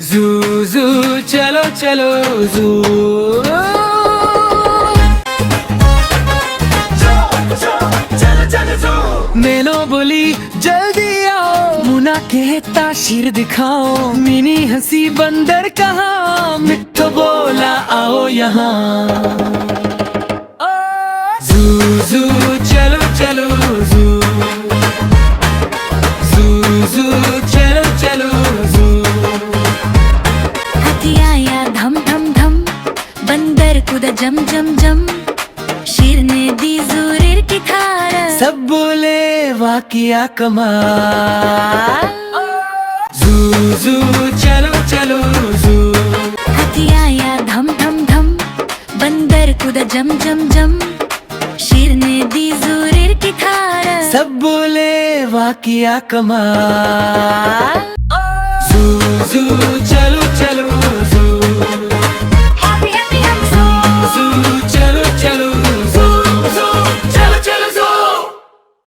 जू जू चलो चलो जू। मेलो बोली जल्दी आओ, मुना कहता शीर दिखाओ, मिनी हंसी बंदर कहाँ, मिट्ठू बोला आओ यहाँ। जू जू चलो चलो जू, जू जू चलो चलो जू। हाथी आया धम धम धम, बंदर कूदा जम जम जम, शेर ने दी ज़ोरेर की थारा, सब बोले वाह किया कमाल। जू जू चलो चलो जू। हाथी आया धम धम धम, बंदर कूदा जम जम जम, शेर ने दी ज़ोरेर की थारा, सब बोले वाह किया कमाल। जू जू चलो